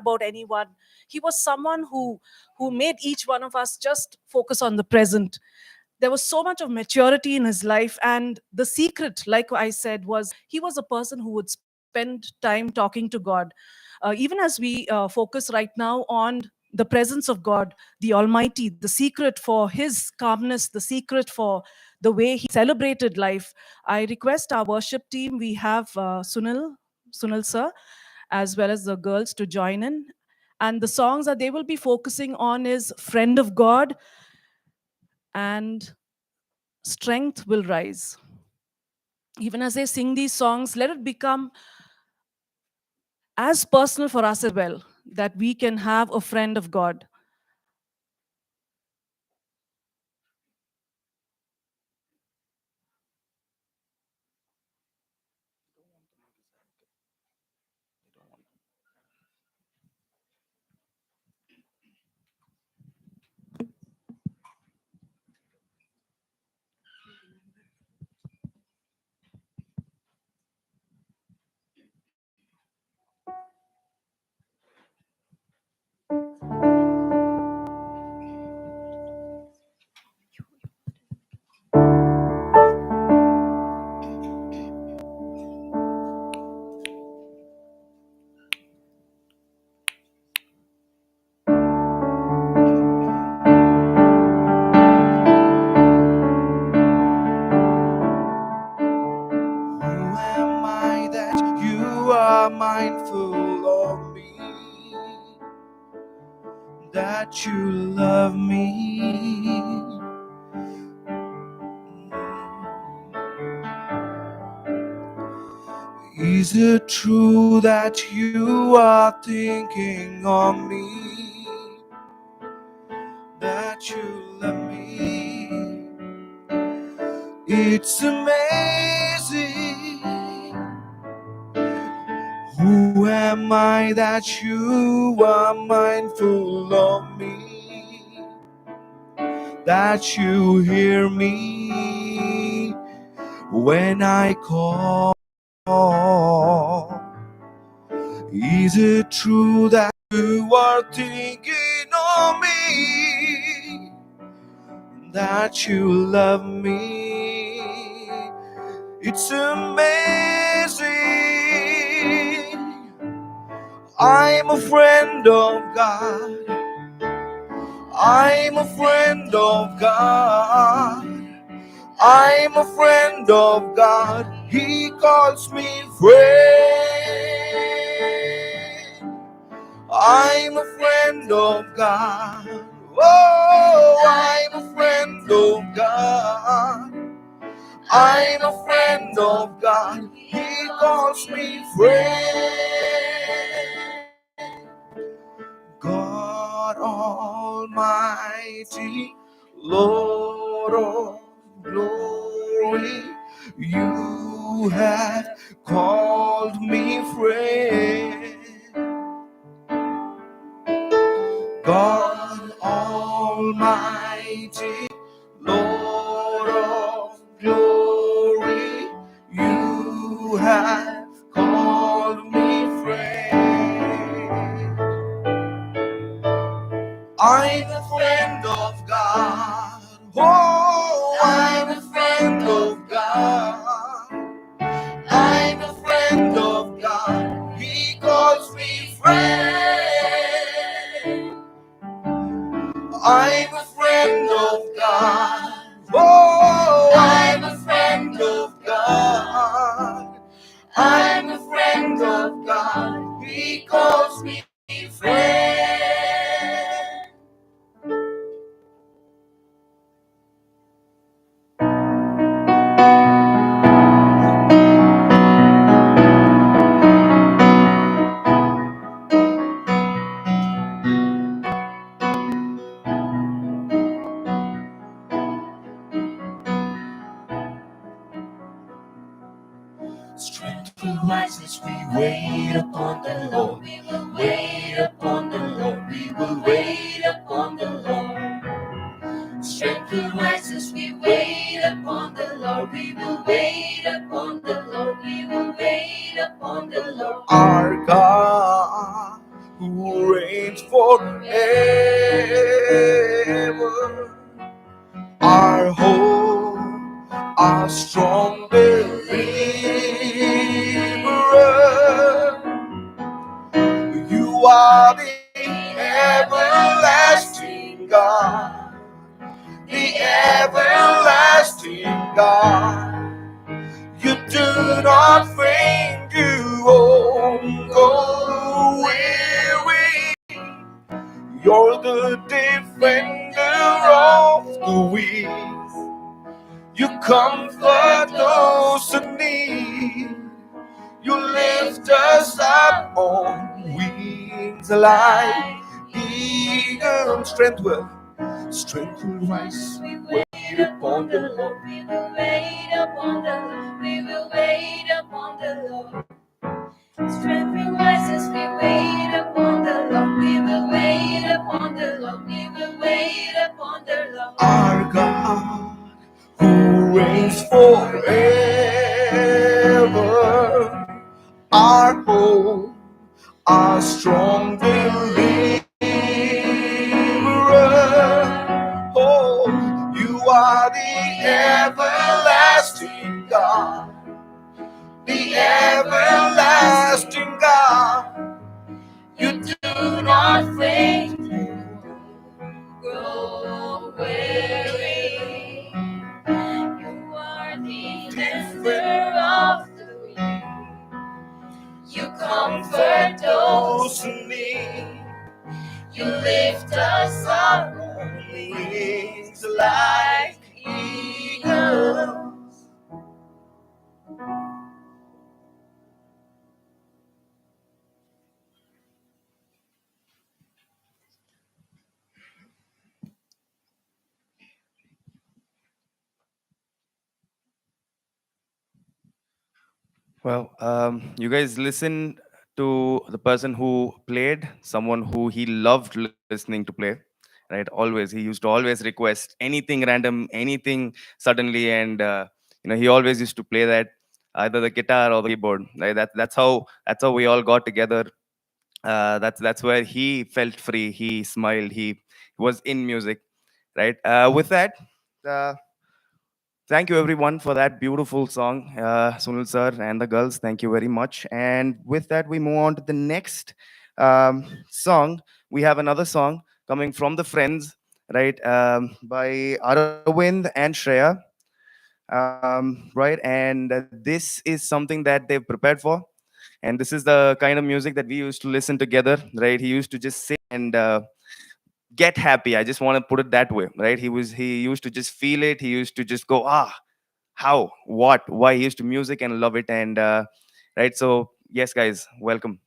about anyone. He was someone who made each one of us just focus on the present. There was so much of maturity in his life, and the secret, like I said, was he was a person who would spend time talking to God. Even as we focus right now on the presence of God, the Almighty, the secret for his calmness, the secret for the way he celebrated life, I request our worship team, we have Sunil sir, as well as the girls to join in. And the songs that they will be focusing on is Friend of God and Strength Will Rise. Even as they sing these songs, let it become as personal for us as well, that we can have a friend of God. Who am I that you are mindful of me, that you love me? Is it true that you are thinking of me, that you love me? It's amazing. Who am I that you are mindful of me, that you hear me when I call? Is it true that you are thinking of me, that you love me? It's amazing. I'm a friend of God. I'm a friend of God. I'm a friend of God. He calls me friend. I'm a friend of God. Oh, I'm a friend of God. I'm a friend of God. He calls me friend. God Almighty, Lord of glory, you have called me friend. God Almighty, Lord of glory, you have called me friend. I'm a friend of God. Oh, I'm a friend of God. I'm a friend of God. He calls me friend. I'm a friend of God. Oh, I'm a friend of God. I'm a friend of God. He calls me friend. Strength will rise as we wait upon the Lord. We will wait upon the Lord. We will wait upon the Lord. Strength will rise as we wait upon the Lord. We will wait upon the Lord. We will wait upon the Lord. Our God, who who reigns forever. Our hope, our strong deliverer. You are the everlasting God, the everlasting God. You do not faint, you won't go weary. You're the defender of the weak. You comfort those in need. You lift us up on wings like eagles. Strength will rise. We wait upon the Lord. We will wait upon the Lord. We will wait upon the Lord. Strength will rise as we wait upon the Lord. We will wait upon the Lord. We will wait upon the Lord. Our God, who reigns forever. Our hope, our strong deliverer. Oh, you are the everlasting God, the everlasting God. You do not faint, grow weary. You are the defender of the weak. You comfort those who need. You lift us up on wings like eagles. Well, you guys listen to the person who played, someone who he loved listening to play, right? Always, he used to always request anything random, anything suddenly, and he always used to play that either the guitar or the keyboard. Right? That's how we all got together. That's where he felt free. He smiled. He was in music, right? With that. Uh, Thank you everyone for that beautiful song, Sunil sir and the girls. Thank you very much. And with that, we move on to the next song. We have another song coming from the Friends, right, by Aravind and Shreya, right. And this is something that they've prepared for. And this is the kind of music that we used to listen together, right? He used to just sit and get happy. I just want to put it that way, right? He used to just feel it. He used to just go, how, what, why. He used to music and love it. And right, so yes guys, welcome.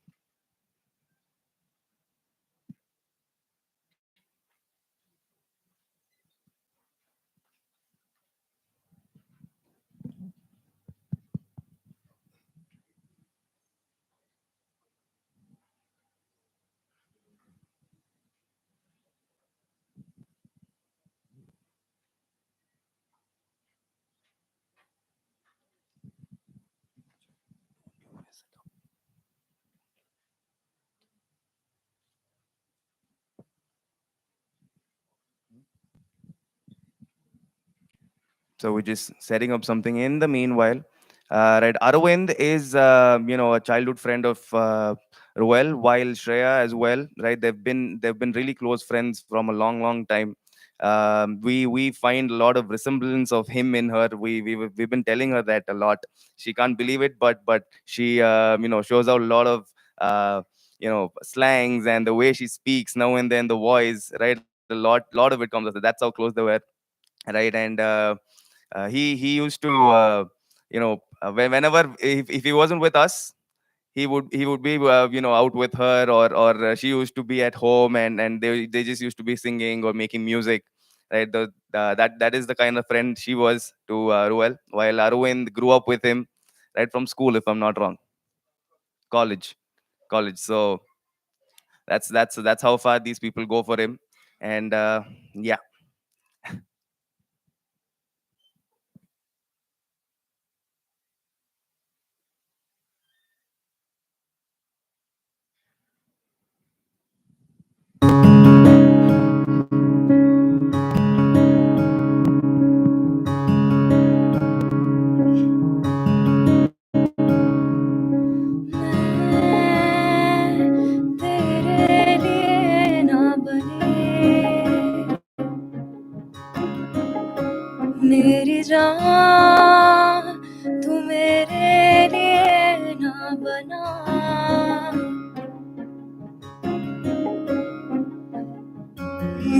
So we're just setting up something in the meanwhile. Right, Arvind is a childhood friend of Reuel, while Shreya as well. Right, they've been really close friends from a long, long time. We find a lot of resemblance of him in her. We've been telling her that a lot. She can't believe it, but she shows out a lot of slangs and the way she speaks now and then, the voice. Right, a lot of it comes. That's how close they were. Right, and he used to whenever if he wasn't with us, he would be out with her, or she used to be at home, and they just used to be singing or making music, right? That is the kind of friend she was to Ruel, while Arvind grew up with him right from school, if I'm not wrong. College college So that's how far these people go for him. And yeah.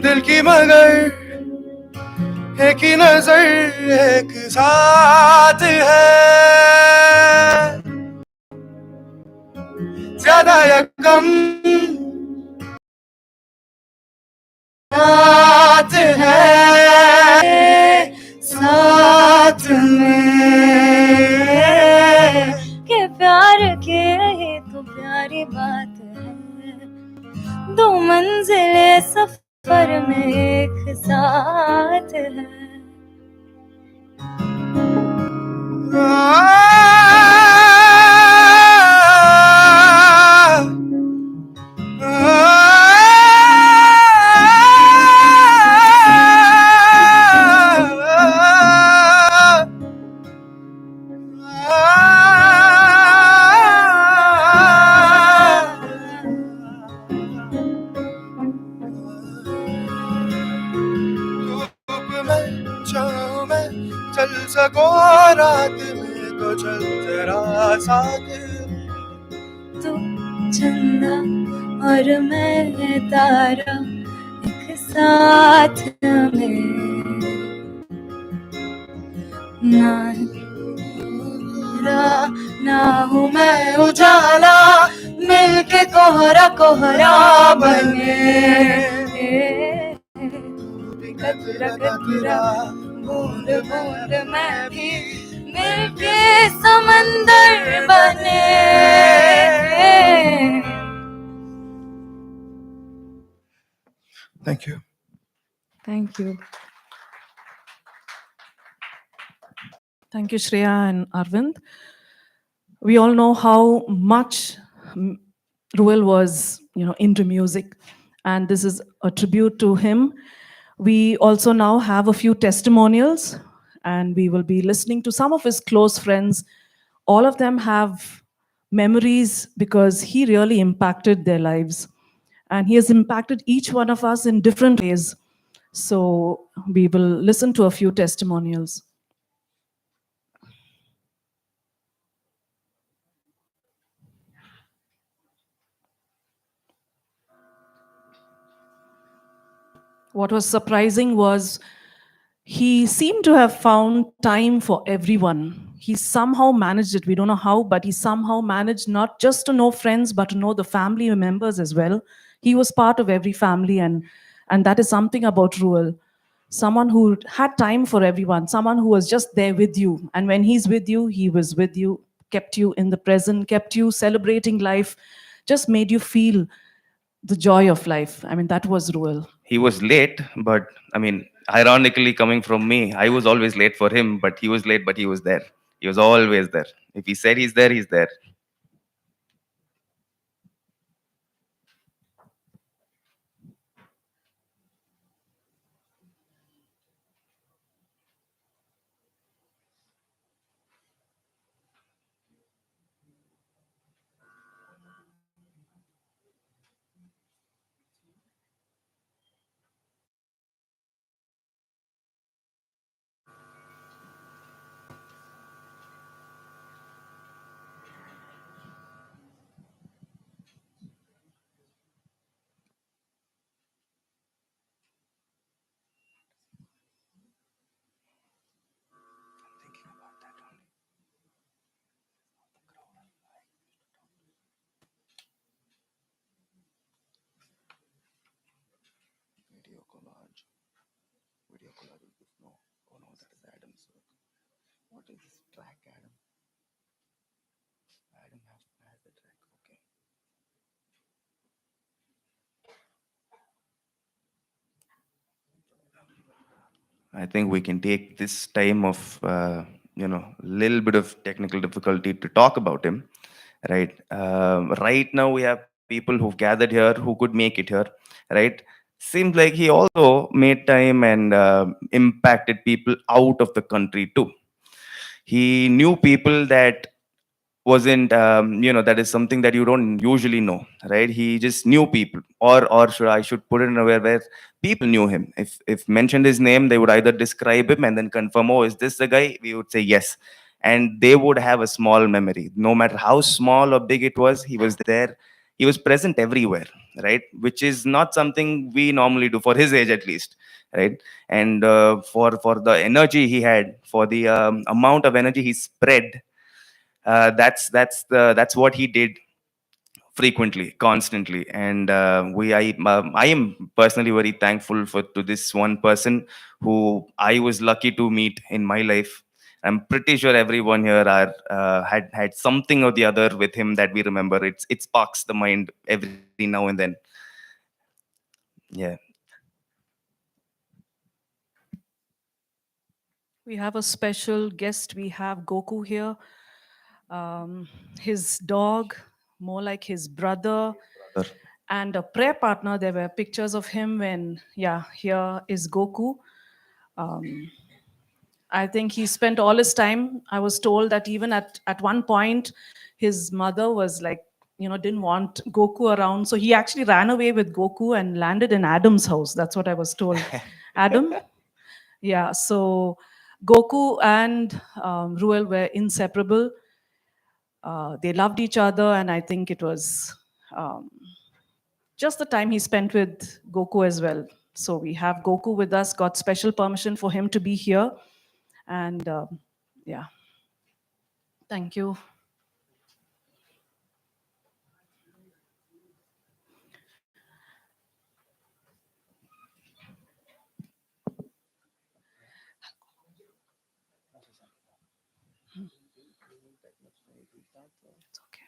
दिल की मगर एक ही नजर एक साथ है ज्यादा या कम साथ है साथ में के प्यार के ही तो प्यारी बात है दो मंजिले सफर में एक साथ है छाँव में चल सको रात में तो चल जरा साथ तू चंदा और मैं तारा एक साथ में ना तेरा ना हूँ मैं उजाला मिलके कोहरा कोहरा बने कतरा कतरा बूंद बूंद मैं भी मिलके समंदर बने Thank you. Thank you. Thank you, Shreya and Arvind. We all know how much Reuel was, into music, and this is a tribute to him. We also now have a few testimonials, and we will be listening to some of his close friends. All of them have memories because he really impacted their lives, and he has impacted each one of us in different ways. So we will listen to a few testimonials. What was surprising was he seemed to have found time for everyone. He somehow managed it. We don't know how, but he somehow managed not just to know friends, but to know the family members as well. He was part of every family, and that is something about Reuel. Someone who had time for everyone, someone who was just there with you. And when he's with you, he was with you, kept you in the present, kept you celebrating life, just made you feel the joy of life. I mean, that was Reuel. He was late, but I mean, ironically, coming from me, I was always late for him, but he was late, but he was there. He was always there. If he said he's there, he's there. I think we can take this time of little bit of technical difficulty to talk about him, right? Right now we have people who've gathered here who could make it here, right? Seems like he also made time and impacted people out of the country too. He knew people that wasn't that is something that you don't usually know, right? He just knew people, or I should put it in a way where people knew him. If mentioned his name, they would either describe him and then confirm, oh, is this the guy? We would say yes, and they would have a small memory, no matter how small or big it was. He was there. he was present everywhere, right? Which is not something we normally do for his age, at least, right? And for the energy he had, for the amount of energy he spread, that's what he did frequently, constantly. And I am personally very thankful for to this one person who I was lucky to meet in my life. I'm pretty sure everyone here had something or the other with him that we remember. It sparks the mind every now and then. Yeah. We have a special guest. We have Goku here. His dog, more like his brother, Brother. and a prayer partner. There were pictures of him when, yeah, here is Goku. Um, I think he spent all his time. I was told that even at one point, his mother was like, didn't want Goku around. So he actually ran away with Goku and landed in Adam's house. That's what I was told. Adam? Yeah. So Goku and Reuel were inseparable. They loved each other. And I think it was um, just the time he spent with Goku as well. So we have Goku with us, got special permission for him to be here. And yeah, thank you. It's okay.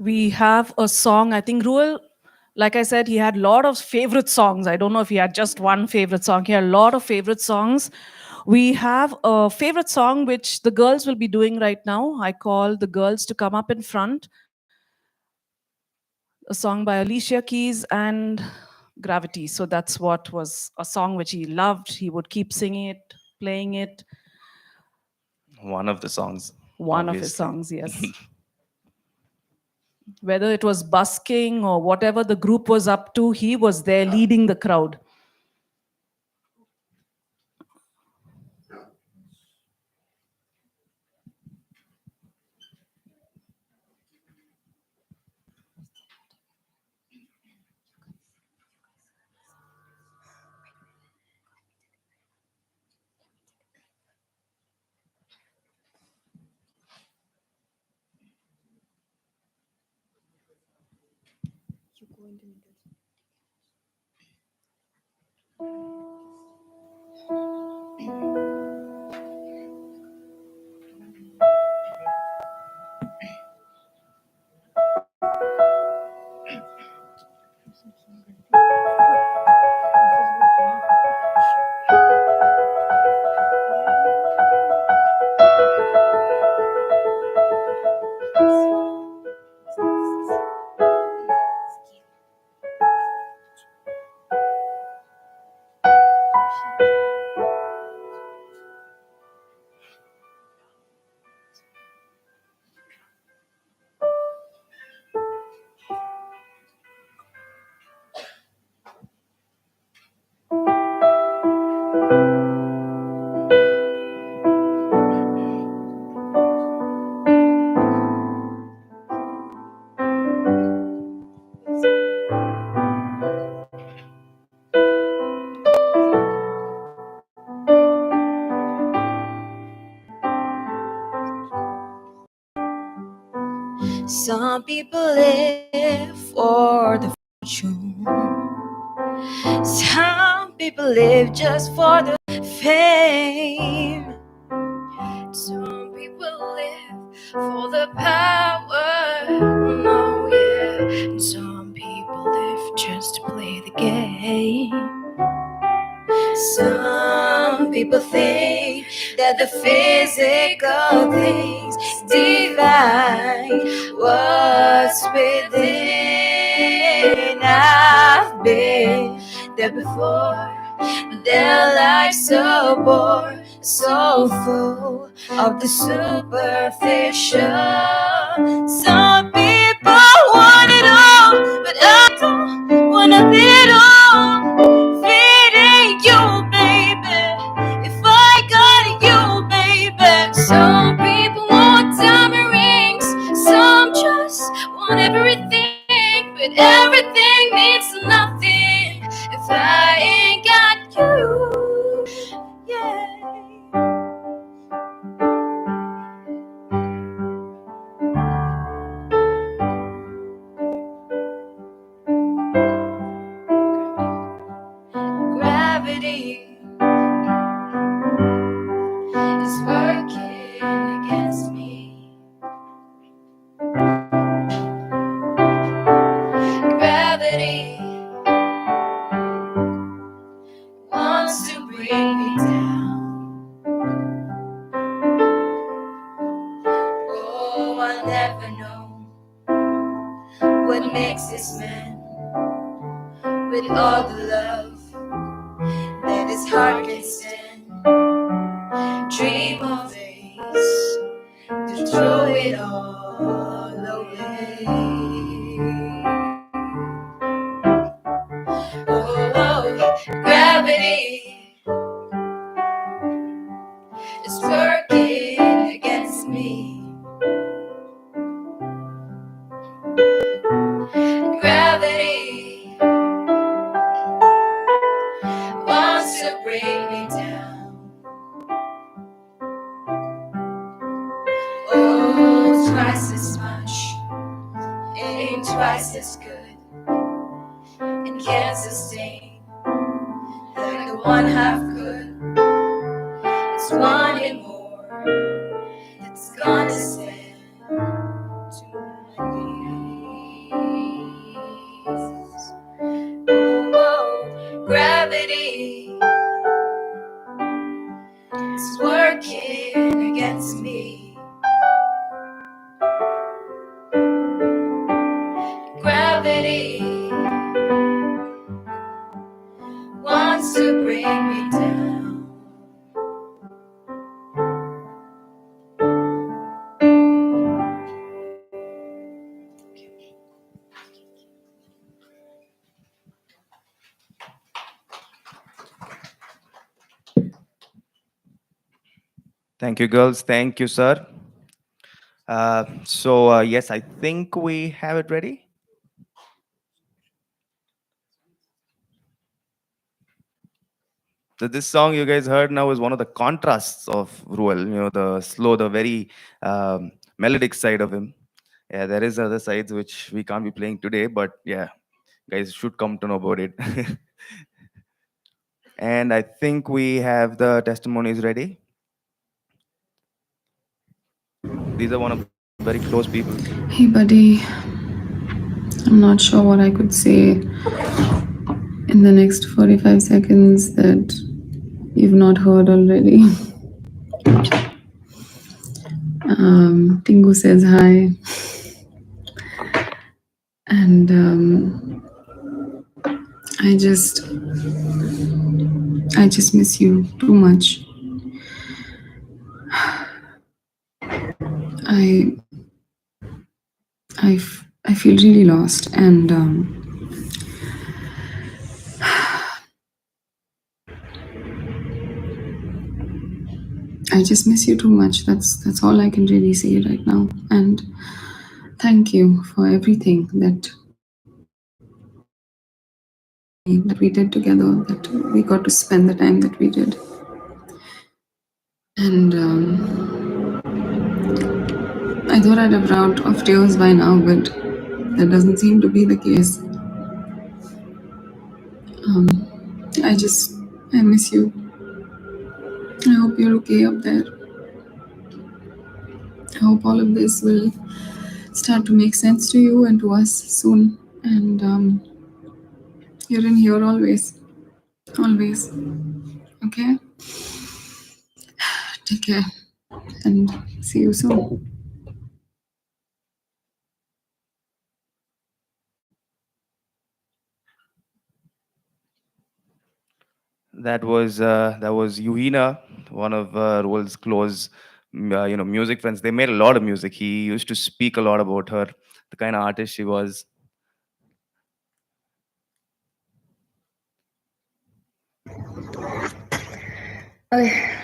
We have a song. I think Ruel, like I said, he had a lot of favorite songs. I don't know if he had just one favorite song. He had a lot of favorite songs. We have a favorite song which the girls will be doing right now. I call the girls to come up in front. A song by Alicia Keys and Gravity. So that's what was a song which he loved. He would keep singing it, playing it. One of the songs, One of his obviously. songs, yes. Whether it was busking or whatever the group was up to, he was there leading the crowd. Some people live for the fortune. Some people live just for the fame. Some people live for the power. Oh yeah. And some people live just to play the game. Some people think that the physical things divine. What's within? I've been there before. Their lives so bored, so full of the superficial. Some people want it all, but I don't want a bit all. If it ain't you, baby, if I got you, baby. Some people want diamond rings, some just want everything, but everything means nothing if I ain't got you. Yeah. Gravity is working against me. Gravity wants to bring me down. Oh, I'll never know what makes this man with all the love that his heart can stand. Dream of days to throw it all away. Oh, gravity is working against me. Gravity wants to bring me down. Oh, twice as much ain't twice as good, and can't sustain like the one half could. It's wanting more that's gonna stand to my knees. Oh, gravity is working against me. Gravity wants to bring me down. Thank you, girls. Thank you, sir. Yes, I think we have it ready. So this song you guys heard now is one of the contrasts of Reuel. The slow, the very melodic side of him. Yeah, there is other sides which we can't be playing today, but yeah, guys should come to know about it. And I think we have the testimonies ready. These are one of the very close people. Hey, buddy. I'm not sure what I could say in the next 45 seconds that you've not heard already. Tingu says hi. And I just miss you too much. I I feel really lost, and I just miss you too much. That's all I can really say right now. And thank you for everything that we did together. That we got to spend the time that we did. And I thought I'd have run out of tears by now, but that doesn't seem to be the case. I miss you. I hope you're okay up there. I hope all of this will start to make sense to you and to us soon. And you're in here always. Always. Okay? Take care. And see you soon. That was Yuhina, one of Roel's close, music friends. They made a lot of music. He used to speak a lot about her, the kind of artist she was. I,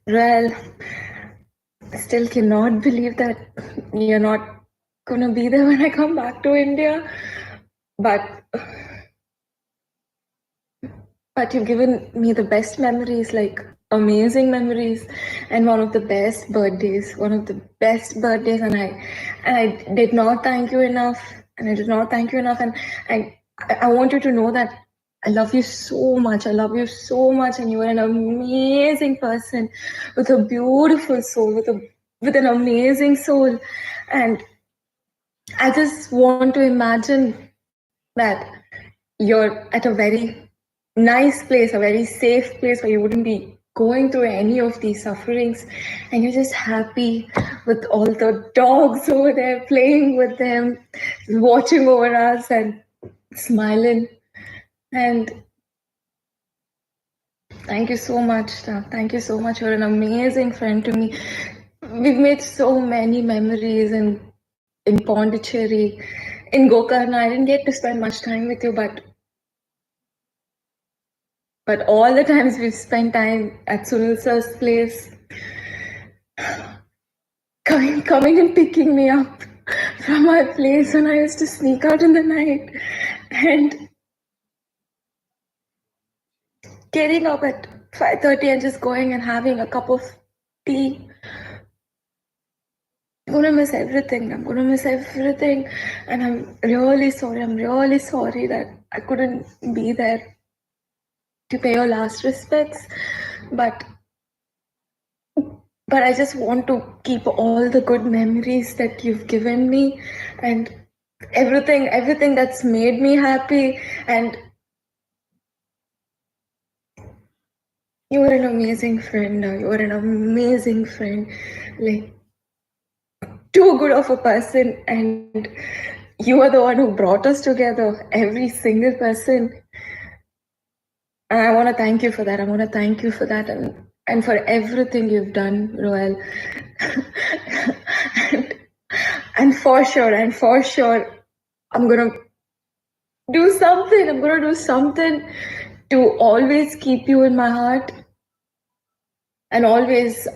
well, I still cannot believe that you're not gonna be there when I come back to India. But but you've given me the best memories, like amazing memories, and one of the best birthdays, and I did not thank you enough, and I did not thank you enough, and I want you to know that I love you so much. I love you so much, and you are an amazing person with a beautiful soul, with an amazing soul, and I just want to imagine that you're at a very nice place, a very safe place where you wouldn't be going through any of these sufferings, and you're just happy with all the dogs over there, playing with them, watching over us, and smiling. And thank you so much, Stav. Thank you so much. You're an amazing friend to me. We've made so many memories in Pondicherry, in Gokarna. I didn't get to spend much time with you, but all the times we've spent time at Sunil sir's place, coming and picking me up from my place when I used to sneak out in the night, and getting up at 5:30 and just going and having a cup of tea. I'm gonna miss everything. I'm gonna miss everything, and I'm really sorry. I'm really sorry that I couldn't be there to pay your last respects, but I just want to keep all the good memories that you've given me, and everything that's made me happy. And you were an amazing friend. You were an amazing friend, like too good of a person, and you are the one who brought us together, every single person. And I want to thank you for that. I want to thank you for that, and for everything you've done, Roel. and, and for sure, I'm gonna do something. I'm gonna do something to always keep you in my heart, and always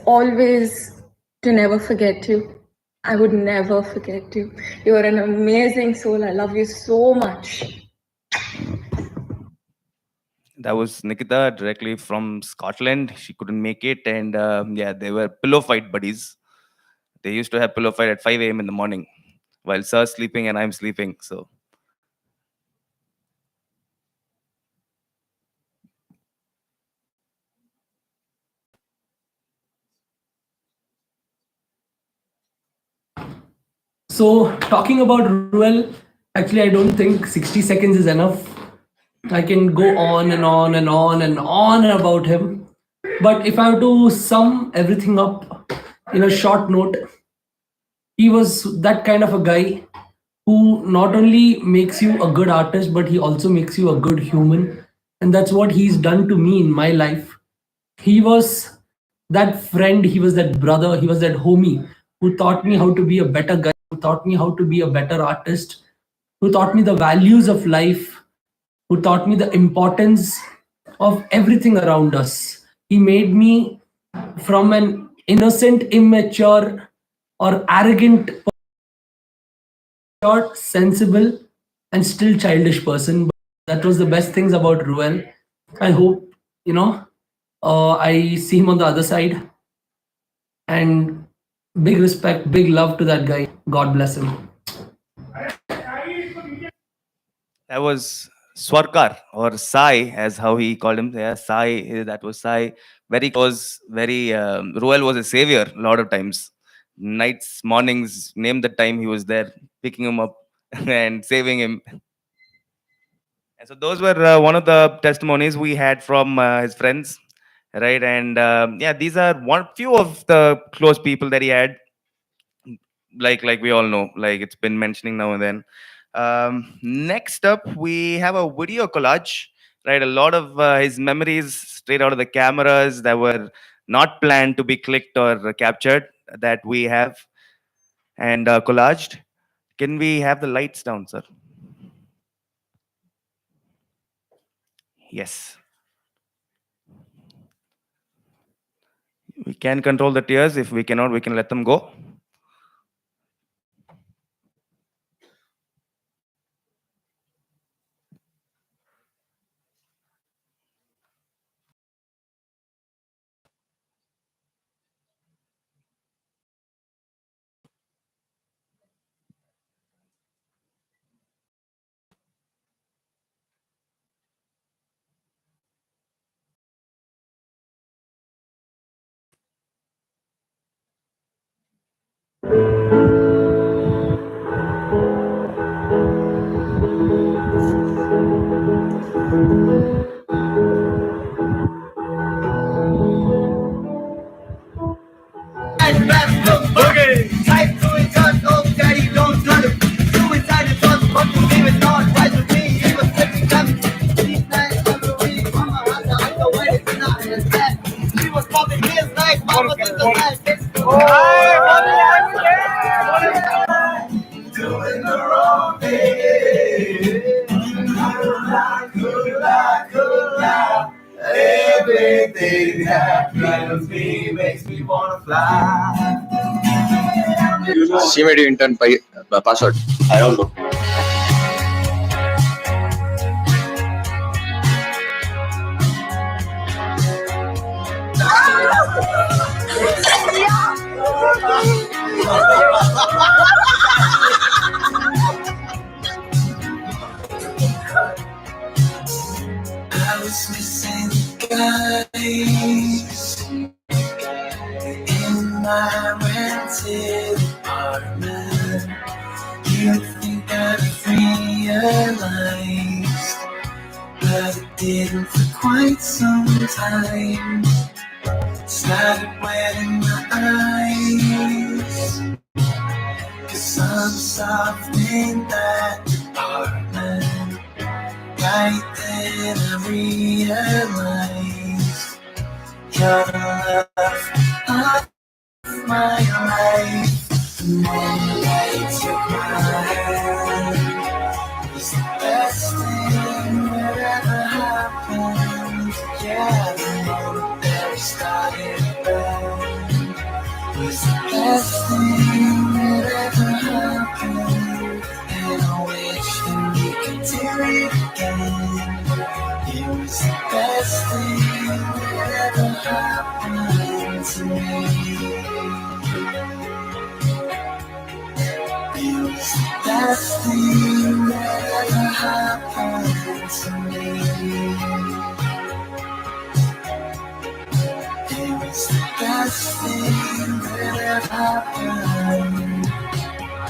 to never forget you. I would never forget you. You are an amazing soul. I love you so much. That was Nikita directly from Scotland. She couldn't make it, and yeah, they were pillow fight buddies. They used to have pillow fight at 5 a.m. in the morning while Sir's sleeping and I'm sleeping. So So, talking about Ruel, actually, I don't think 60 seconds is enough. I can go on and on and on and on about him. But if I have to sum everything up in a short note, he was that kind of a guy who not only makes you a good artist, but he also makes you a good human. And that's what he's done to me in my life. He was that friend, he was that brother, he was that homie who taught me how to be a better guy, who taught me how to be a better artist, who taught me the values of life, who taught me the importance of everything around us. He made me from an innocent, immature, or arrogant, sensible, and still childish person. But that was the best things about Ruel. I hope, I see him on the other side. And big respect, big love to that guy. God bless him. that was Swarkar or Sai, as how he called him. Yeah, Sai. That was Sai. Very close. Very. Roel was a savior a lot of times. Nights, mornings, name the time he was there, picking him up and saving him. And so those were one of the testimonies we had from his friends, right? And yeah, these are one few of the close people that he had. Like we all know, like it's been mentioning now and then. Next up, we have a video collage. right? A lot of his memories straight out of the cameras that were not planned to be clicked or captured that we have and collaged. Can we have the lights down, sir? Yes. We can control the tears. If we cannot, we can let them go. Okay. Type to it, just oh daddy, don't tell him. Suicide is on, but to leave it not right with me. He was slipping up. These nights every week, mama had to hide the way it's not in his bed. He was popping his like mama in the night. Doing the wrong thing. Could lie. Everything that happens me makes me wanna fly. CMD intern password. I don't know. I was missing guys in my rented apartment. You'd think I'd realized, but it didn't for quite some time. Started wetting my eyes, 'cause I'm soft in that department. Right then I realized you're the love of my life. The moment that you took my hand was the best thing that ever happened. Yeah, the moment that we started band was the best thing that ever happened. And I wish that we could do it again. It was the best thing that ever happened to me. It was the best thing that ever happened to me. It was the best thing that ever happened.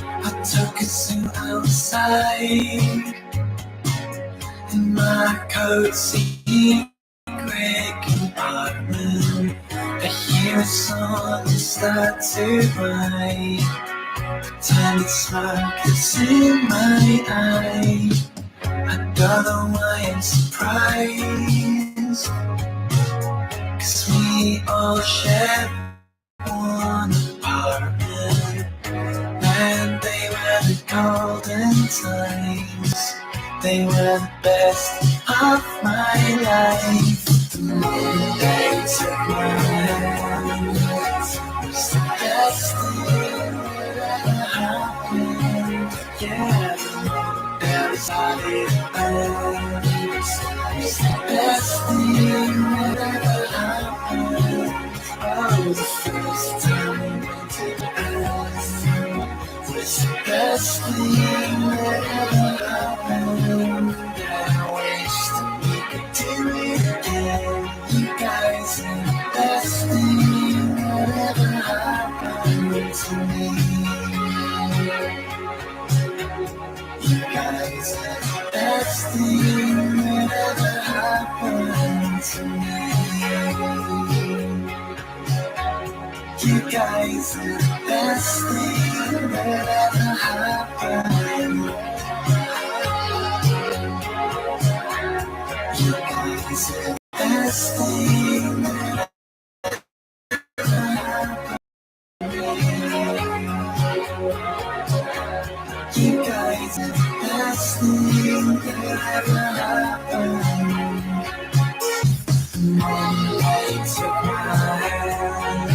I took a zoo outside in my cozy secret compartment. I hear a song and start to write. Pretend it's smoke that's in my eye. I don't know why I'm surprised, 'cause we all share one apartment. And they were the golden times. They were the best of my life. The moment they took my hand was the best thing that ever happened. Yeah, the moment that we started band was the best thing that ever happened. Oh, the first time we went to the best was the best thing that ever happened. And I wish that we could do it again. You guys are the best thing that ever happened to me. You guys are the best thing that ever happened to me. You guys are the best thing that ever happened. You best thing that ever happened. Moonlight took my hand.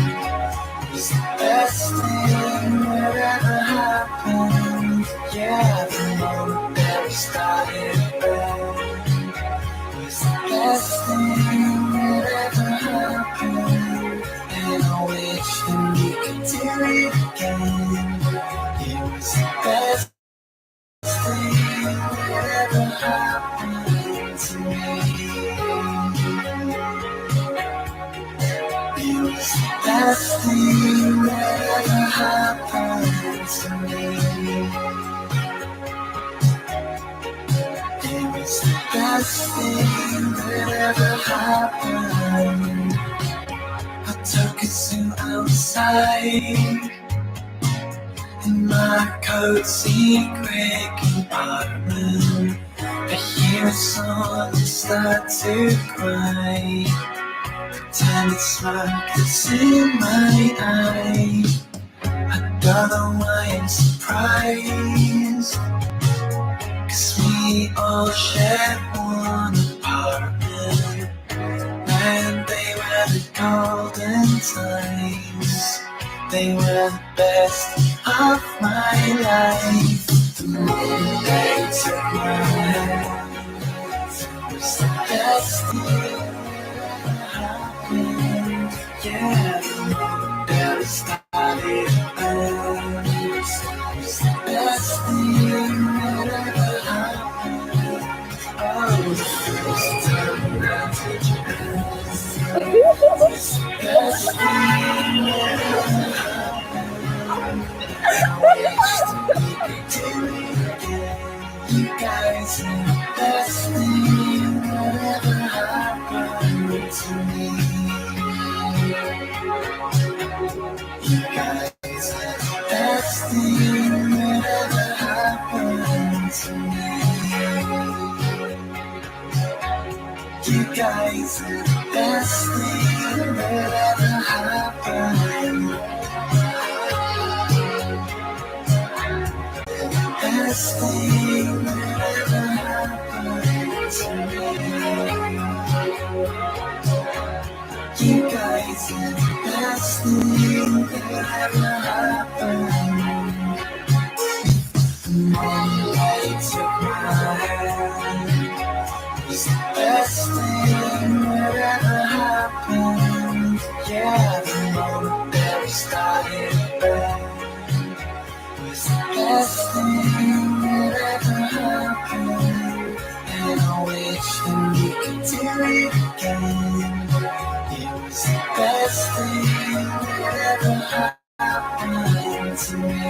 It's the best thing that ever happened. Yeah, the moment that we started bed was the best thing that ever happened. And I wish that we could do it again. It was the best thing that ever happened to me. It was the best thing that ever happened to me. It was the best thing that ever happened. I took a zoo outside in my cozy secret compartment. I hear a song and start to cry. Pretend it's smoke that's in my eye. I don't know why I'm surprised, 'cause we all shared one apartment. And they were the golden times. They were the best of my life. The moment they took my hand was the best thing that happened. Yeah, the moment that we started was the best thing that ever happened. Oh, the first time I touched your hands was the best thing that ever happened. I wish that we could do it again. You guys are the best thing that ever happened to me. You guys are the best thing that ever happened to me. You guys are the best thing that ever happened. Best thing that ever happened to me. You guys are the best thing that ever happened. The moonlight took my hand. It's the best thing that ever happened. Yeah, the moment that we started bed was the best thing that ever happened. And I wish that we could do it again. It was the best thing that ever happened to me.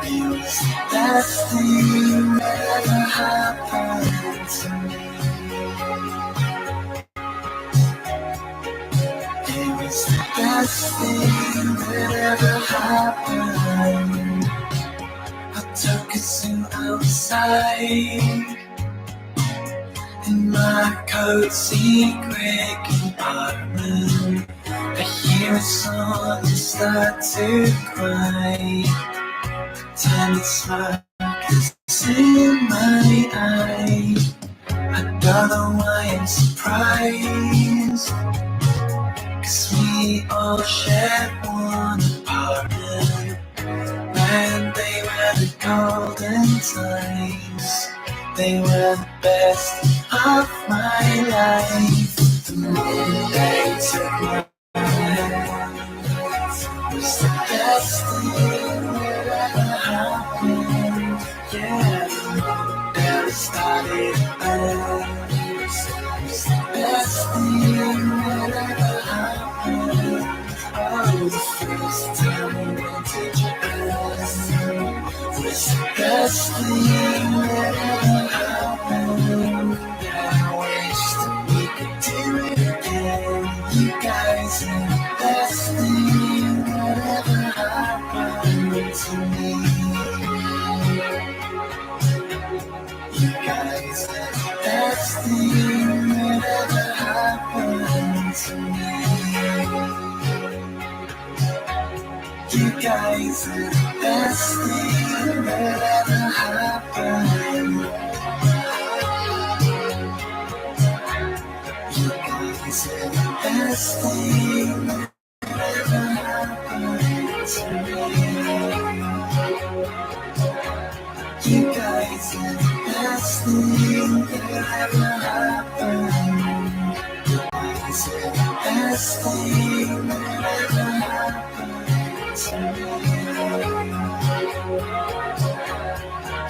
It was the best thing that ever happened to me. It was the best thing that ever happened. I took a zoo outside in my cozy secret compartment. I hear a song and start to cry. Pretend it's smoke that's in my eye. I don't know why I'm surprised, 'cause we all shared one apartment. And they were the golden times. They were the best of my life. The moment they took my hand was the best thing that ever happened. Yeah, the moment that we started was the best thing that ever happened. Oh, the first time we entered your house was the best thing that ever happened. I wish that we could do it again. You guys are the best thing that ever happened to me. You guys are the best thing that ever happened to me. You guys are the best thing that ever happened. You guys are the best thing that ever happened to me. You guys are the best thing that ever happened. You guys are the best thing that ever happened to me.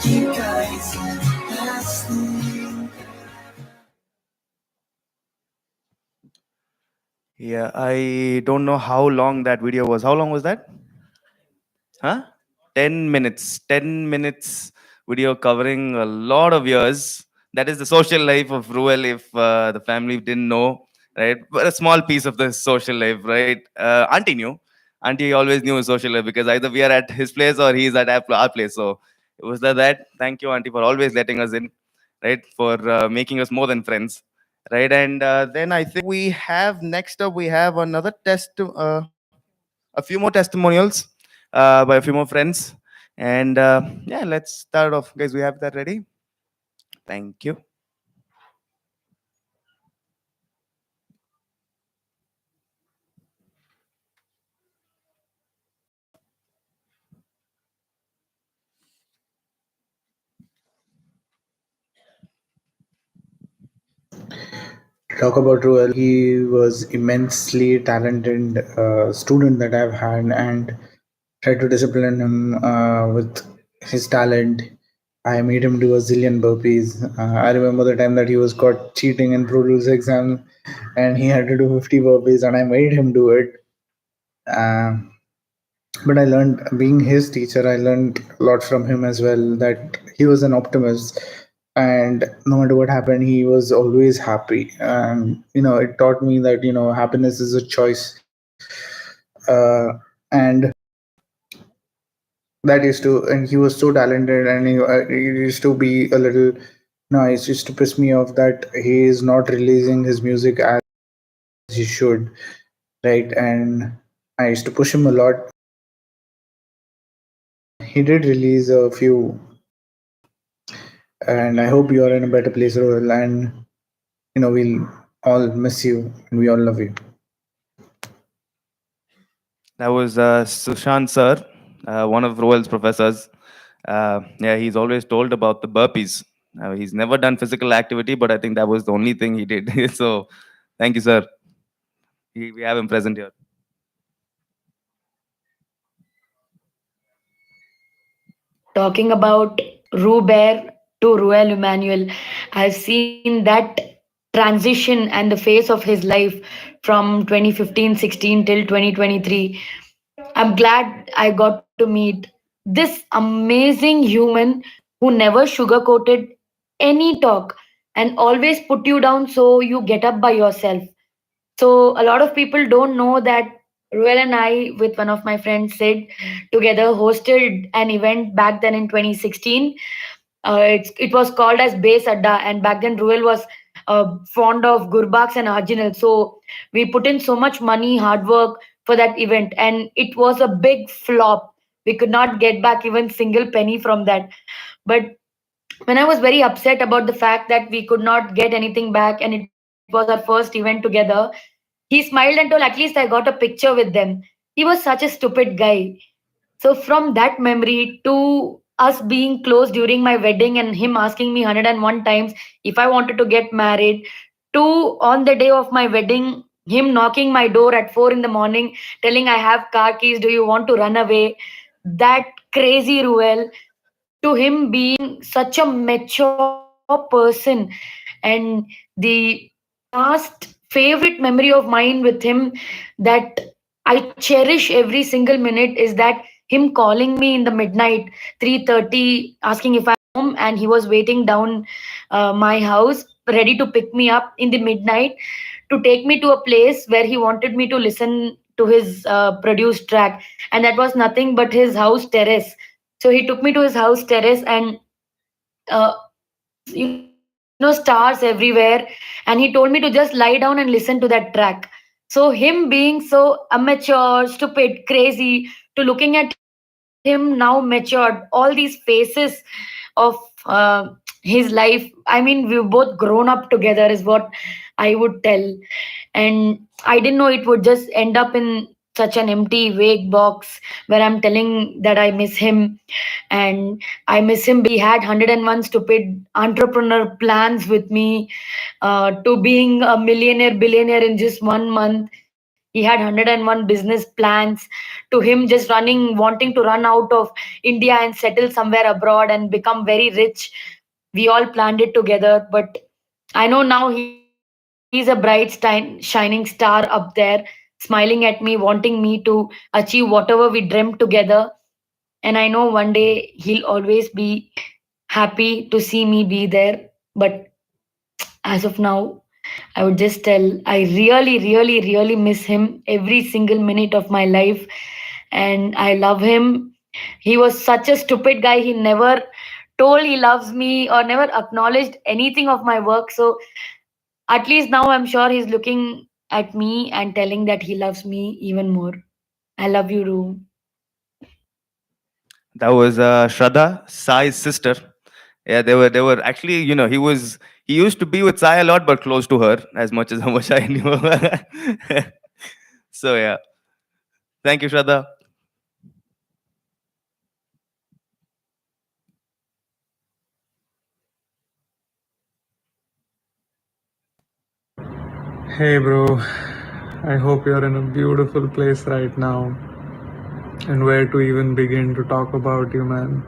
You guys are the best thing. Yeah, I don't know how long that video was. How long was that? Huh? 10 minutes. 10 minutes video covering a lot of years. That is the social life of Ruel if the family didn't know, right? But a small piece of the social life, right? Auntie knew. Auntie always knew his social life because either we are at his place or he's at our place. So it was that. Thank you, Auntie, for always letting us in, right? For making us more than friends, right? And then I think we have next up, we have another a few more testimonials by a few more friends. And yeah, let's start off. Guys, we have that ready? Thank you. Talk about Reuel. He was immensely talented student that I've had, and tried to discipline him with his talent. I made him do a zillion burpees. I remember the time that he was caught cheating in Pro Tools exam, and he had to do 50 burpees, and I made him do it. Uh, but I learned, being his teacher, I learned a lot from him as well. That he was an optimist, and no matter what happened, he was always happy. And it taught me that happiness is a choice. And that used to, and he was so talented, and he used to be a little, no, it used to piss me off that he is not releasing his music as he should, right? And I used to push him a lot. He did release a few, and I hope you are in a better place, Royal. And we'll all miss you, and we all love you. That was Sushant sir, one of Roel's professors. Yeah, he's always told about the burpees. He's never done physical activity, but I think that was the only thing he did. So thank you, sir. We have him present here. Talking about Ruber to Reuel Emmanuel, I've seen that transition and the phase of his life from 2015-16 till 2023. I'm glad I got to meet this amazing human who never sugarcoated any talk and always put you down so you get up by yourself. So a lot of people don't know that Ruel and I, with one of my friends, Sid, together hosted an event back then in 2016. It was called as Base Adda, and back then Ruel was fond of Gurbaks and Arjunal. So we put in so much money, hard work for that event, and it was a big flop. We could not get back even single penny from that. But when I was very upset about the fact that we could not get anything back, and it was our first event together, he smiled and told, "At least I got a picture with them." He was such a stupid guy. So from that memory to us being close during my wedding and him asking me 101 times if I wanted to get married, to on the day of my wedding, him knocking my door at 4 in the morning, telling I have car keys, do you want to run away? That crazy Ruel, to him being such a mature person. And the last favorite memory of mine with him that I cherish every single minute is that him calling me in the midnight 3:30 asking if I'm home, and he was waiting down my house ready to pick me up in the midnight to take me to a place where he wanted me to listen to his produced track, and that was nothing but his house terrace. So he took me to his house terrace, and there was stars everywhere, and he told me to just lie down and listen to that track. So him being so amateur, stupid, crazy, to looking at him now matured, all these phases of his life. I mean, we've both grown up together, is what I would tell. And I didn't know it would just end up in such an empty, vague box where I'm telling that I miss him. And I miss him because he had 101 stupid entrepreneur plans with me, to being a millionaire, billionaire in just 1 month. He had 101 business plans, to him just running, wanting to run out of India and settle somewhere abroad and become very rich. We all planned it together, but I know now he's a bright, shining star up there, smiling at me, wanting me to achieve whatever we dreamt together. And I know one day he'll always be happy to see me be there. But as of now, I would just tell I really, really, really miss him every single minute of my life. And I love him. He was such a stupid guy. He never told he loves me or never acknowledged anything of my work. So at least now I'm sure he's looking at me and telling that he loves me even more. I love you, Ru. That was Shraddha, Sai's sister. Yeah, they were actually, he used to be with Sai a lot, but close to her as much as how much I knew. So yeah, thank you, Shraddha. Hey, bro. I hope you're in a beautiful place right now. And where to even begin to talk about you, man.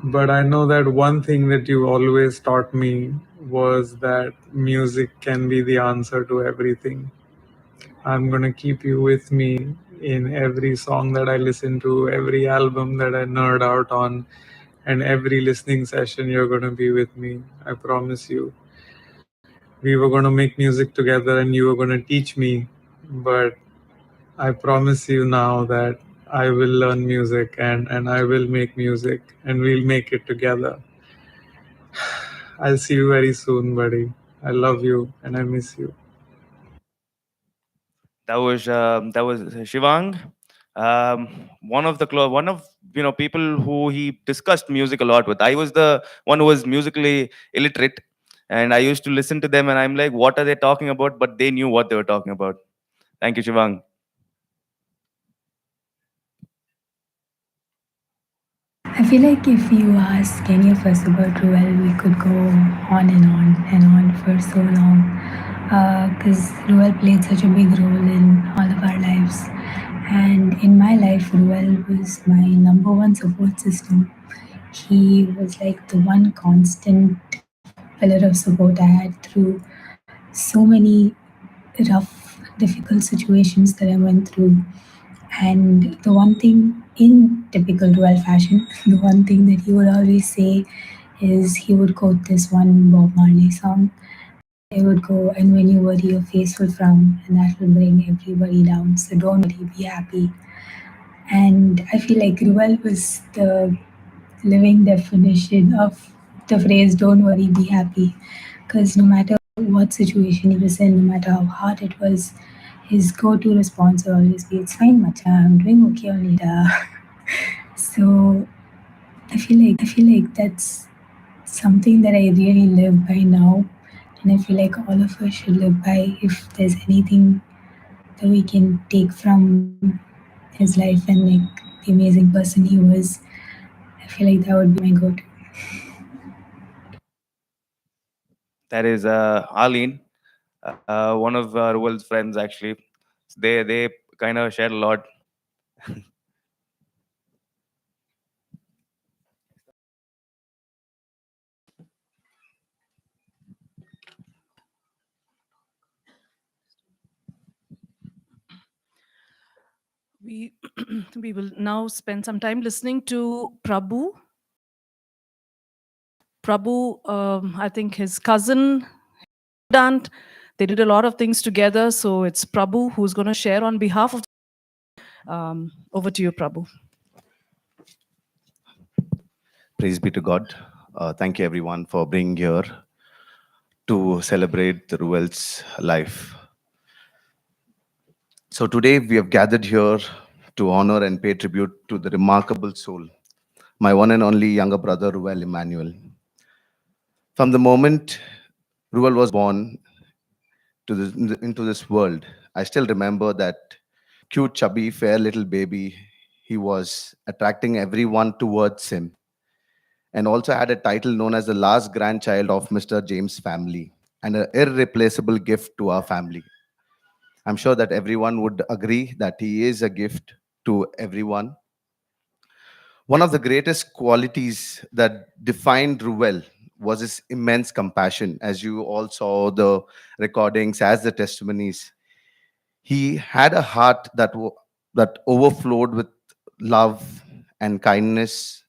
But I know that one thing that you always taught me was that music can be the answer to everything. I'm gonna keep you with me in every song that I listen to, every album that I nerd out on, and every listening session you're gonna be with me. I promise you. We were gonna make music together and you were gonna teach me, but I promise you now that I will learn music and I will make music and we'll make it together. I'll see you very soon, buddy. I love you and I miss you. That was Shivang, one of people who he discussed music a lot with. I was the one who was musically illiterate, and I used to listen to them, and I'm like, what are they talking about? But they knew what they were talking about. Thank you, Shivang. I feel like if you ask any of us about Reuel, we could go on and on for so long. Because Reuel played such a big role in all of our lives. And in my life, Reuel was my number one support system. He was like the one constant pillar of support I had through so many rough, difficult situations that I went through. And the one thing in typical Royal fashion, the one thing that he would always say is he would quote this one Bob Marley song. It would go, and when you worry, your face will frown, and that will bring everybody down. So don't worry, be happy. And I feel like Ruel was the living definition of the phrase "don't worry, be happy," because no matter what situation he was in, no matter how hard it was, his go-to response would always be, "It's fine, macha. I'm doing okay only, da." So I feel like that's something that I really live by now, and I feel like all of us should live by. If there's anything that we can take from his life and like the amazing person he was, I feel like that would be my go-to. That is Arlene, one of Ruel's friends actually. They kind of shared a lot. We we will now spend some time listening to Prabhu. Prabhu, I think his cousin, Dant, they did a lot of things together. So it's Prabhu who's going to share on behalf of. Over to you, Prabhu. Praise be to God. Thank you, everyone, for being here to celebrate the Reuel's life. So today we have gathered here to honor and pay tribute to the remarkable soul, my one and only younger brother, Reuel Emmanuel. From the moment Reuel was born into this world, I still remember that cute, chubby, fair little baby. He was attracting everyone towards him and also had a title known as the last grandchild of Mr. James' family and an irreplaceable gift to our family. I'm sure that everyone would agree that he is a gift to everyone. One of the greatest qualities that defined Ruel was his immense compassion. As you all saw the recordings, as the testimonies, he had a heart that overflowed with love and kindness,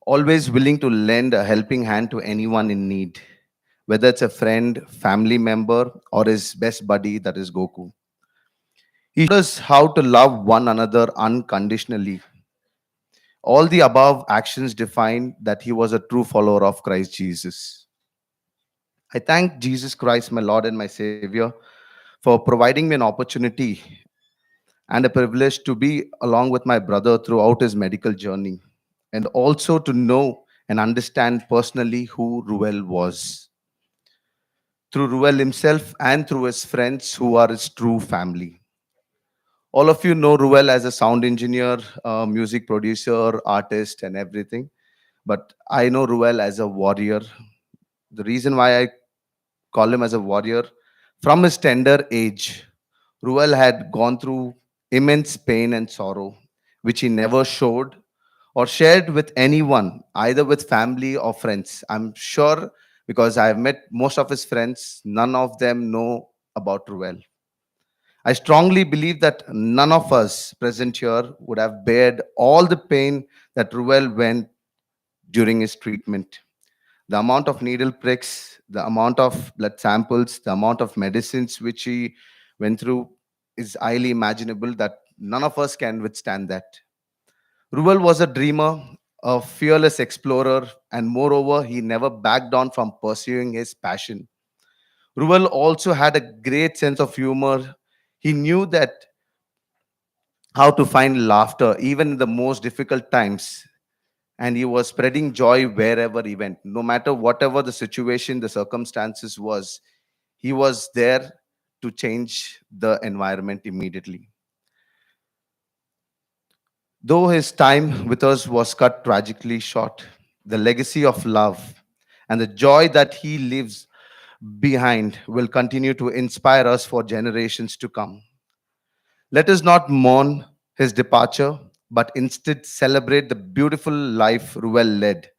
always willing to lend a helping hand to anyone in need, whether it's a friend, family member, or his best buddy, that is Goku. He showed us how to love one another unconditionally. All the above actions define that he was a true follower of Christ Jesus. I thank Jesus Christ, my Lord and my Savior, for providing me an opportunity and a privilege to be along with my brother throughout his medical journey, and also to know and understand personally who Ruel was, through Ruel himself and through his friends who are his true family. All of you know Ruel as a sound engineer, music producer, artist, and everything. But I know Ruel as a warrior. The reason why I call him as a warrior, from his tender age, Ruel had gone through immense pain and sorrow, which he never showed or shared with anyone, either with family or friends. I'm sure because I have met most of his friends, none of them know about Ruel. I strongly believe that none of us present here would have bared all the pain that Ruel went during his treatment. The amount of needle pricks, the amount of blood samples, the amount of medicines which he went through is highly imaginable that none of us can withstand that. Ruel was a dreamer, a fearless explorer, and moreover, he never backed down from pursuing his passion. Ruel also had a great sense of humor. He knew that how to find laughter even in the most difficult times, and he was spreading joy wherever he went, no matter whatever the situation, the circumstances was. He was there to change the environment immediately. Though his time with us was cut tragically short, the legacy of love and the joy that he leaves behind will continue to inspire us for generations to come. Let us not mourn his departure, but instead celebrate the beautiful life Ruel led.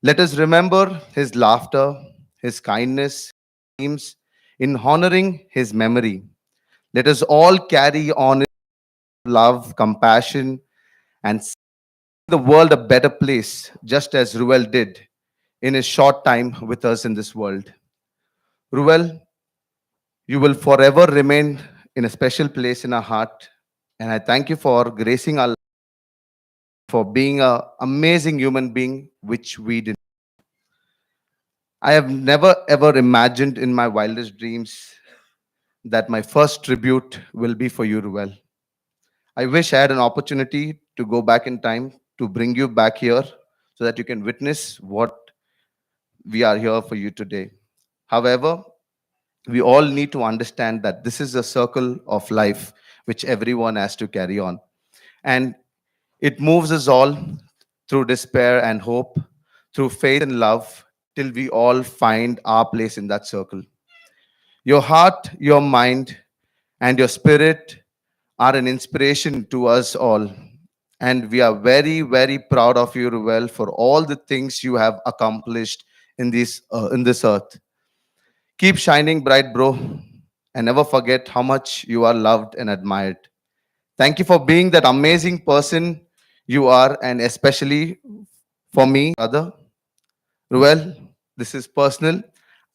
Let us remember his laughter, his kindness, dreams in honoring his memory. Let us all carry on his love, compassion, and see the world a better place, just as Ruel did in his short time with us in this world. Ruel, you will forever remain in a special place in our heart. And I thank you for gracing our life, for being an amazing human being, which we did. I have never ever imagined in my wildest dreams that my first tribute will be for you, Ruel. I wish I had an opportunity to go back in time to bring you back here so that you can witness what we are here for you today. However, we all need to understand that this is a circle of life which everyone has to carry on. And it moves us all through despair and hope, through faith and love, till we all find our place in that circle. Your heart, your mind, and your spirit are an inspiration to us all. And we are very, very proud of you, Ruel, for all the things you have accomplished in this earth. Keep shining bright, bro, and never forget how much you are loved and admired. Thank you for being that amazing person you are, and especially for me, brother. Ruel, this is personal.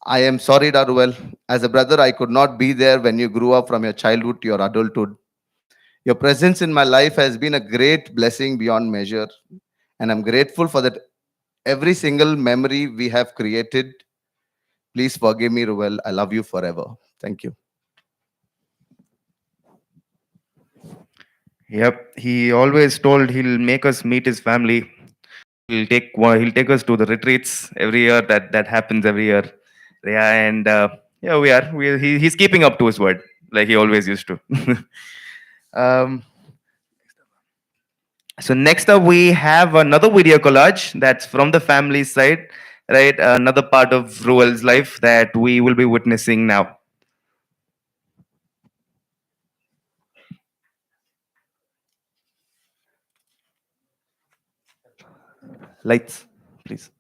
I am sorry, da Ruel. As a brother, I could not be there when you grew up from your childhood to your adulthood. Your presence in my life has been a great blessing beyond measure, and I'm grateful for that every single memory we have created. Please forgive me, Ruel. I love you forever. Thank you. Yep, he always told he'll make us meet his family. He'll take us to the retreats every year. That happens every year. Yeah, and yeah, he's keeping up to his word like he always used to. um, so next up we have another video collage that's from the family side, right? Another part of Ruel's life that we will be witnessing now. Lights, please.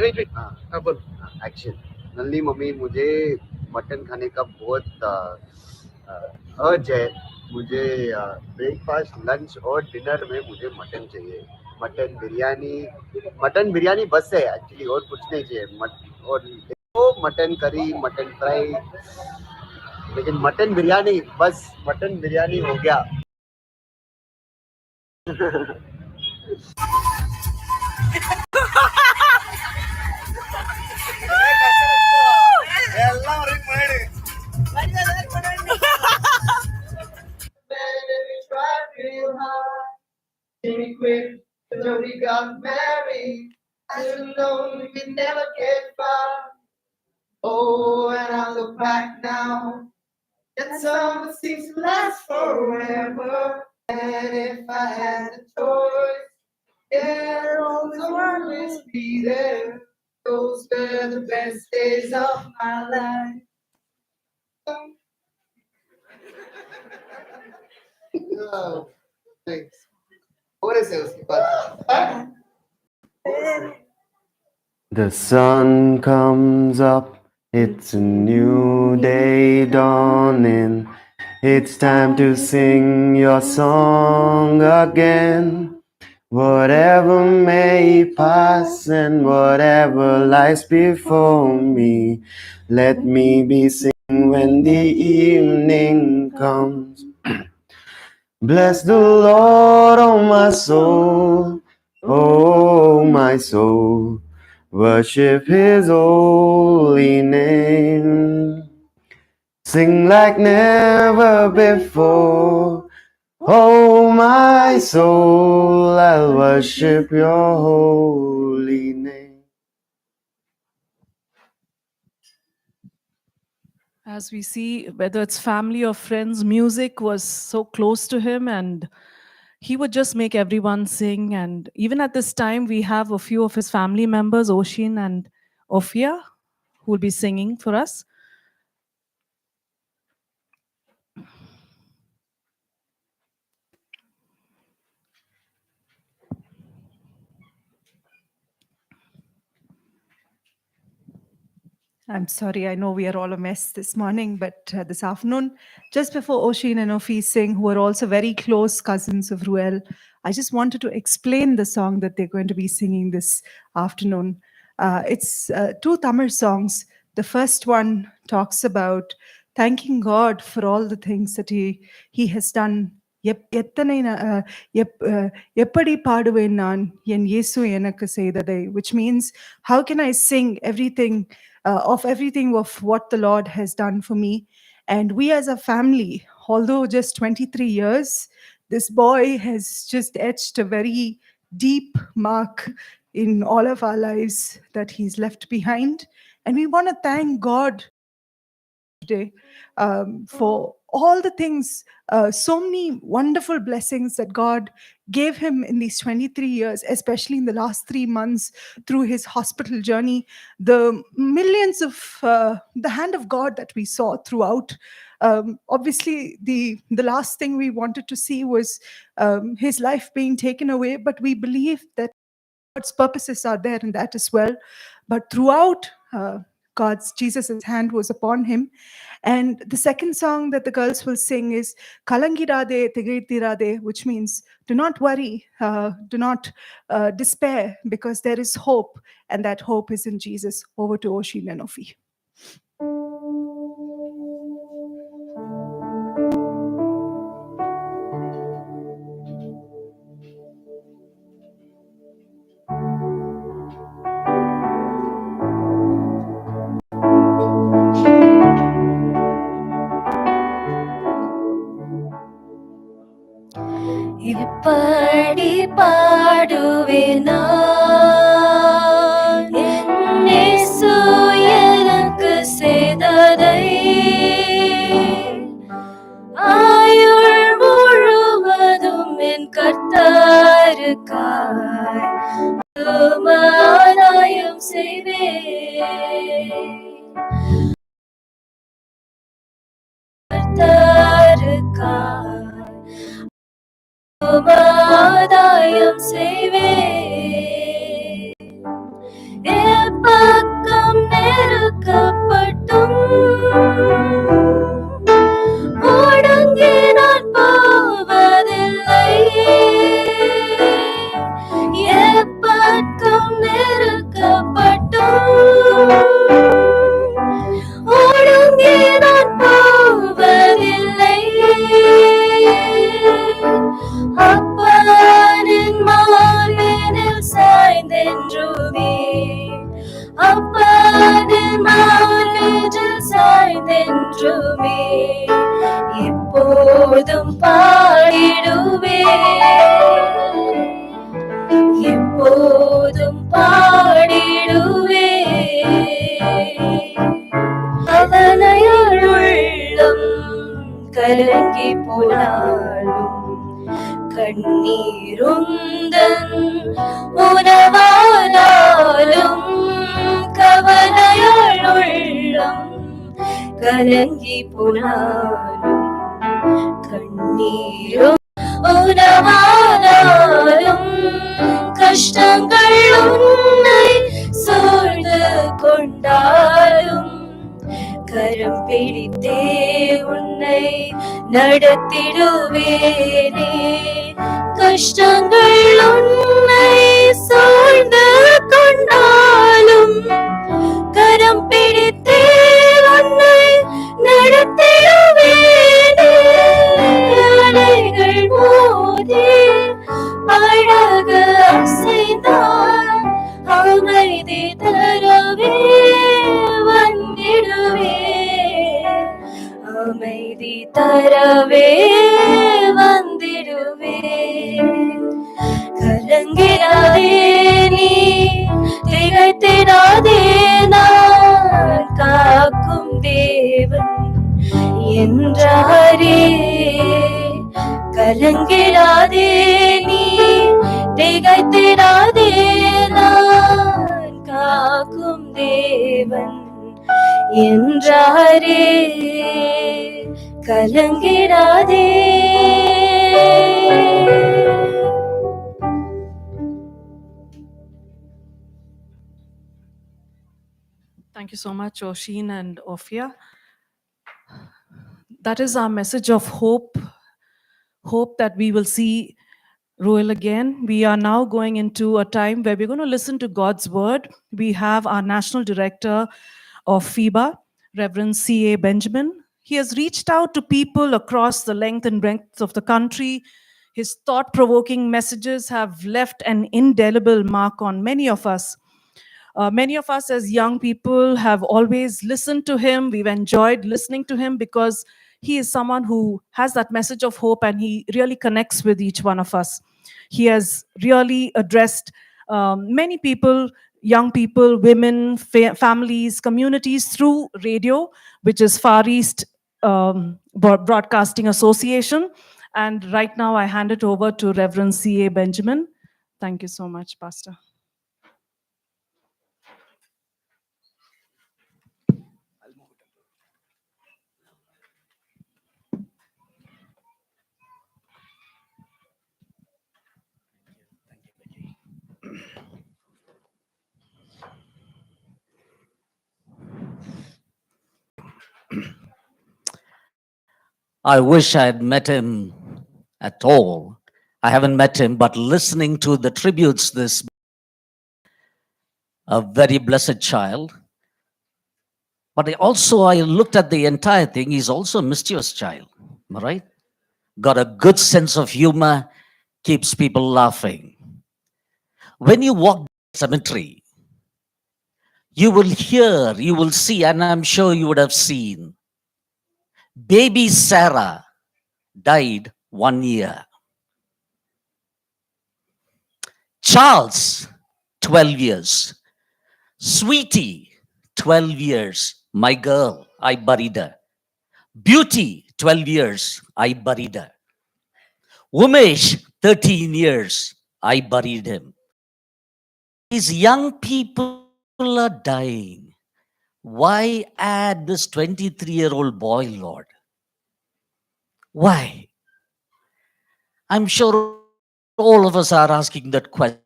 Wait wait हाँ बोल action नल्ली mummy मुझे mutton खाने का बहुत अर्ज है मुझे ब्रेकफास्ट लंच और डिनर में मुझे मटन चाहिए मटन बिरयानी बस है एक्चुअली और कुछ नहीं चाहिए और तो मटन करी मटन फ्राई लेकिन मटन बिरयानी बस मटन बिरयानी हो गया Jimmy quit until we got married. I should know we could never get far. Oh, and I look back now. That summer seems to last forever. And if I had a choice, yeah, I'll always be there. Those were the best days of my life. Oh, thanks. What is it? The sun comes up, it's a new day dawning. It's time to sing your song again. Whatever may pass and whatever lies before me, let me be singing when the evening comes. Bless the Lord, oh my soul, oh my soul. Worship his holy name. Sing like never before. Oh my soul, I'll worship your holy name. As we see, whether it's family or friends, music was so close to him, and he would just make everyone sing. And even at this time, we have a few of his family members, Oshin and Ophia, who will be singing for us. I'm sorry, I know we are all a mess this morning, but this afternoon, just before Oshin and Ofi sing, who are also very close cousins of Ruel, I just wanted to explain the song that they're going to be singing this afternoon. It's two Tamil songs. The first one talks about thanking God for all the things that he has done. எத்தனை எப்படி பாடுவேன் நான் என் இயேசு எனக்கு செய்ததை, which means how can I sing everything of everything of what the Lord has done for me. And we as a family, although just 23 years, this boy has just etched a very deep mark in all of our lives that he's left behind. And we want to thank God today for all the things, so many wonderful blessings that God gave him in these 23 years, especially in the last 3 months through his hospital journey. The millions of the hand of God that we saw throughout. Obviously, the last thing we wanted to see was his life being taken away, but we believe that God's purposes are there in that as well. But throughout, Jesus' hand was upon him. And the second song that the girls will sing is Kalangirade Tigaitirade, which means do not worry, do not despair, because there is hope, and that hope is in Jesus. Over to Oshin and Ofi. எப்படி பாடுவேன் என் இயேசு எனக்கு செய்ததை, ஆயுள் முழுவதும் என் கர்த்தருக்காய் ஆதாயம் செய்வேன், கர்த்தருக்காய் ஆதாயம் செய்வேன். எப்பக்கம் நெருக்கப்பட்டும் முடங்கி நான் போவதில்லை, எப்பக்கம் நெருக்கப்பட்டும் முடங்கி நான் போவதில்லை, அப்பனின் மார்பினில் சாய்ந்தென்றுமே, அப்பனின் மார்பினில் சாய்ந்தென்றுமே எப்போதும் பாடிடுவே, எப்போதும் பாடிடுவே. அவனையுள் உள்ளம் கலங்கி போனாலும் கண்ணீருந்தன் உணவானாலும், கவலையுள் உள்ளம் கலங்கி போனாலும் கண்ணீரும் உணவானாலும், கஷ்டங்கள் உன்னை சூழ்ந்து கொண்டாலும் கரம் பிடித்தே உன்னை நடத்திடுவேனே, கஷ்டங்கள் உன்னை சூழ்ந்து கொண்டாலும் கரம் பிடித்தே உன்னை நடத்திடுவேனே, அலைகள் மோதி அழக அசைந்தால் அமைதி தரவே வந்திடுவே, அமைதி தரவே வந்திடுவே. கலங்கிடாதே நீ, திகைத்திடாதே, நான் காக்கும் தேவன் என்றாரே. கலங்கிடாதே நீ, திகைத்திடாதே, நான் காக்கும் தேவன் என்றாரே. கலங்கிடாதே. Thank you so much, Oshin and Ophia. That is our message of hope, hope that we will see Reuel again. We are now going into a time where we're going to listen to God's word. We have our national director of FIBA, Reverend C.A. Benjamin. He has reached out to people across the length and breadth of the country. His thought provoking messages have left an indelible mark on many of us. Many of us as young people have always listened to him. We've enjoyed listening to him because he is someone who has that message of hope and he really connects with each one of us. He has really addressed many people, young people, women, families, communities through radio, which is Far East Broadcasting Association. And right now I hand it over to Reverend C.A. Benjamin. Thank you so much, Pastor. I wish I had met him at all. I haven't met him, but listening to the tributes, this a very blessed child. But I looked at the entire thing. He's also a mischievous child, am I right? Got a good sense of humor, keeps people laughing. When you walk the cemetery, you will hear, you will see, and I'm sure you would have seen, baby Sarah died 1 year. Charles, 12 years. Sweetie, 12 years. My girl, I buried her. Beauty, 12 years. I buried her. Umesh, 13 years. I buried him. These young people are dying. Why add this 23-year-old boy, Lord? Why? I'm sure all of us are asking that question.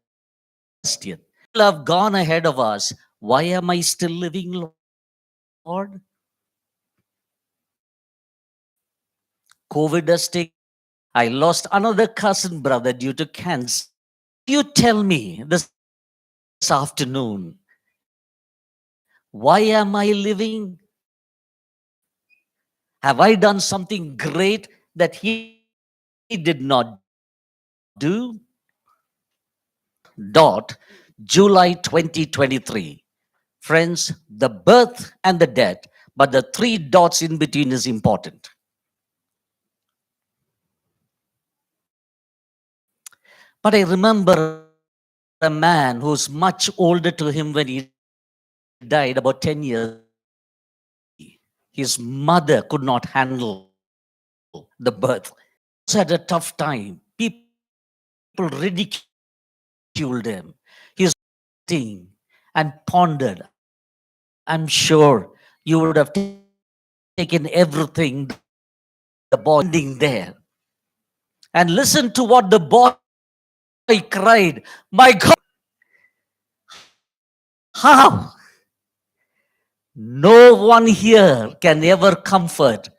People have gone ahead of us. Why am I still living, Lord? COVID has taken. I lost another cousin brother due to cancer. You tell me this afternoon, why am I living? Have I done something great that he did not do? July 2023. Friends, the birth and the death, but the 3 dots in between is important. But I remember a man who's much older to him when he died, about 10 years. His mother could not handle the birth. He had a tough time. People ridiculed him. He was sitting and pondered. I'm sure you would have taken everything, the boy there. And listen to what the boy cried. My God, how? No one here can ever comfort